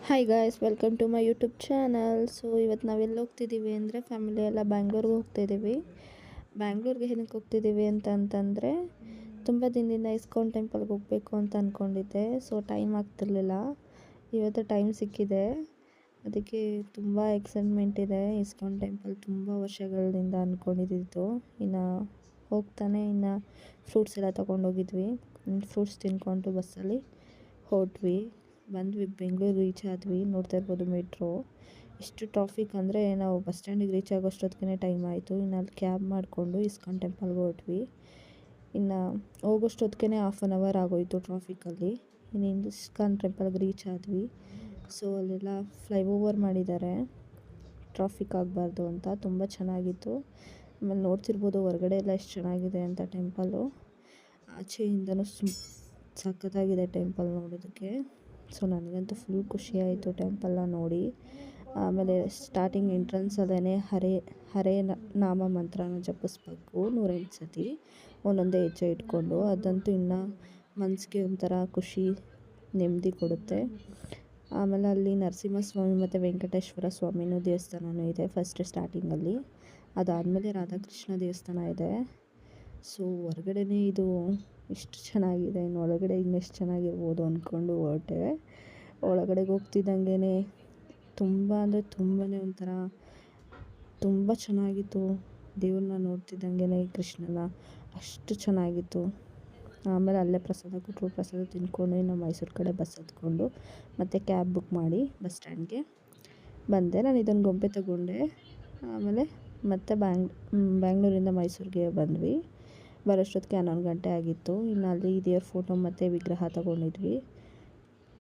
Hi guys, welcome to my YouTube channel. So ಇವತ್ತು ನಾವೆಲ್ಲಿ ಹೋಗ್ತಿದ್ದೀವಿ ಅಂದರೆ ಫ್ಯಾಮಿಲಿ ಎಲ್ಲ ಬ್ಯಾಂಗ್ಳೂರ್ಗೆ ಹೋಗ್ತಾಯಿದ್ದೀವಿ. ಬ್ಯಾಂಗ್ಳೂರ್ಗೆ ಏನಕ್ಕೆ ಹೋಗ್ತಿದ್ದೀವಿ ಅಂತಂದರೆ ತುಂಬ ದಿನದಿಂದ ಇಸ್ಕಾನ್ ಟೆಂಪಲ್ಗೆ ಹೋಗಬೇಕು ಅಂತ ಅಂದ್ಕೊಂಡಿದ್ದೆ. ಸೊ ಟೈಮ್ ಆಗ್ತಿರ್ಲಿಲ್ಲ, ಇವತ್ತು ಟೈಮ್ ಸಿಕ್ಕಿದೆ. ಅದಕ್ಕೆ ತುಂಬ ಎಕ್ಸೈಟ್ಮೆಂಟ್ ಇದೆ. ಇಸ್ಕಾನ್ ಟೆಂಪಲ್ ತುಂಬ ವರ್ಷಗಳಿಂದ ಅಂದ್ಕೊಂಡಿದ್ದು. ಇನ್ನು ಹೋಗ್ತಾನೆ ಇನ್ನು ಫ್ರೂಟ್ಸ್ ಎಲ್ಲ ತೊಗೊಂಡೋಗಿದ್ವಿ. ಫ್ರೂಟ್ಸ್ ತಿನ್ಕೊಂಡು ಬಸ್ಸಲ್ಲಿ ಹೊರಟ್ವಿ. ಬಂದ್ವಿ, ಬೆಂಗಳೂರು ರೀಚ್ ಆದ್ವಿ. ನೋಡ್ತಾ ಇರ್ಬೋದು ಮೆಟ್ರೋ. ಎಷ್ಟು ಟ್ರಾಫಿಕ್ ಅಂದರೆ ನಾವು ಬಸ್ ಸ್ಟ್ಯಾಂಡಿಗೆ ರೀಚ್ ಆಗೋಷ್ಟೊತ್ತಿಗೆ ಟೈಮ್ ಆಯಿತು. ಇನ್ನು ಅಲ್ಲಿ ಕ್ಯಾಬ್ ಮಾಡಿಕೊಂಡು ಇಸ್ಕಾನ್ ಟೆಂಪಲ್ಗೆ ಹೊರಟ್ವಿ. ಇನ್ನು ಹೋಗೋಷ್ಟೊತ್ತಿಗೆ 1/2 ಆಗೋಯಿತು ಟ್ರಾಫಿಕಲ್ಲಿ. ಇನ್ನು ಇಸ್ಕಾನ್ ಟೆಂಪಲ್ಗೆ ರೀಚ್ ಆದ್ವಿ. ಸೊ ಅಲ್ಲೆಲ್ಲ ಫ್ಲೈಓವರ್ ಮಾಡಿದ್ದಾರೆ, ಟ್ರಾಫಿಕ್ ಆಗಬಾರ್ದು ಅಂತ. ತುಂಬ ಚೆನ್ನಾಗಿತ್ತು. ಆಮೇಲೆ ನೋಡ್ತಿರ್ಬೋದು ಹೊರಗಡೆ ಎಲ್ಲ ಎಷ್ಟು ಚೆನ್ನಾಗಿದೆ ಅಂತ ಟೆಂಪಲ್ಲು. ಆಚೆಯಿಂದನೂ ಸಖತ್ತಾಗಿದೆ ಟೆಂಪಲ್ ನೋಡೋದಕ್ಕೆ. ಸೊ ನನಗಂತೂ ಫುಲ್ ಖುಷಿಯಾಯಿತು ಟೆಂಪಲ್ನ ನೋಡಿ. ಆಮೇಲೆ ಸ್ಟಾರ್ಟಿಂಗ್ ಎಂಟ್ರೆನ್ಸಲ್ಲೇ ಹರೇ ನಾಮ ಮಂತ್ರನ ಜಪಿಸ್ಬೇಕು 108 ಸತಿ ಒಂದೊಂದೇ ಹೆಜ್ಜೆ ಇಟ್ಕೊಂಡು. ಅದಂತೂ ಇನ್ನು ಮನಸ್ಸಿಗೆ ಒಂಥರ ಖುಷಿ, ನೆಮ್ಮದಿ ಕೊಡುತ್ತೆ. ಆಮೇಲೆ ಅಲ್ಲಿ ನರಸಿಂಹಸ್ವಾಮಿ ಮತ್ತು ವೆಂಕಟೇಶ್ವರ ಸ್ವಾಮಿನೂ ದೇವಸ್ಥಾನವೂ ಇದೆ ಫಸ್ಟ್ ಸ್ಟಾರ್ಟಿಂಗಲ್ಲಿ. ಅದಾದಮೇಲೆ ರಾಧಾಕೃಷ್ಣ ದೇವಸ್ಥಾನ ಇದೆ. ಸೊ ಹೊರಗಡೆನೇ ಇದು ಇಷ್ಟು ಚೆನ್ನಾಗಿದೆ, ಇನ್ನು ಒಳಗಡೆ ಇನ್ನೆಷ್ಟು ಚೆನ್ನಾಗಿರ್ಬೋದು ಅಂದ್ಕೊಂಡು ಹೊರಟೆ. ಒಳಗಡೆಗೆ ಹೋಗ್ತಿದ್ದಂಗೆ ತುಂಬ ಅಂದರೆ ತುಂಬಾ ಒಂಥರ ತುಂಬ ಚೆನ್ನಾಗಿತ್ತು. ದೇವ್ರನ್ನ ನೋಡ್ತಿದ್ದಂಗೆ ಕೃಷ್ಣನ ಅಷ್ಟು ಚೆನ್ನಾಗಿತ್ತು. ಆಮೇಲೆ ಅಲ್ಲೇ ಪ್ರಸಾದ ಕೊಟ್ಟರು, ಪ್ರಸಾದ ತಿಂದ್ಕೊಂಡು ಇನ್ನು ಮೈಸೂರು ಕಡೆ ಬಸ್ ಹತ್ಕೊಂಡು ಮತ್ತು ಕ್ಯಾಬ್ ಬುಕ್ ಮಾಡಿ ಬಸ್ ಸ್ಟ್ಯಾಂಡ್ಗೆ ಬಂದೆ. ನಾನು ಇದೊಂದು ಗೊಂಬೆ ತಗೊಂಡೆ. ಆಮೇಲೆ ಮತ್ತೆ ಬ್ಯಾಂಗ್ಳೂರಿಂದ ಮೈಸೂರಿಗೆ ಬಂದ್ವಿ. ಬರೋಷ್ಟೊತ್ತಿಗೆ 11 ಗಂಟೆ ಆಗಿತ್ತು. ಇನ್ನು ಅಲ್ಲಿ ದೇವ್ರ ಫೋಟೋ ಮತ್ತು ವಿಗ್ರಹ ತಗೊಂಡಿದ್ವಿ.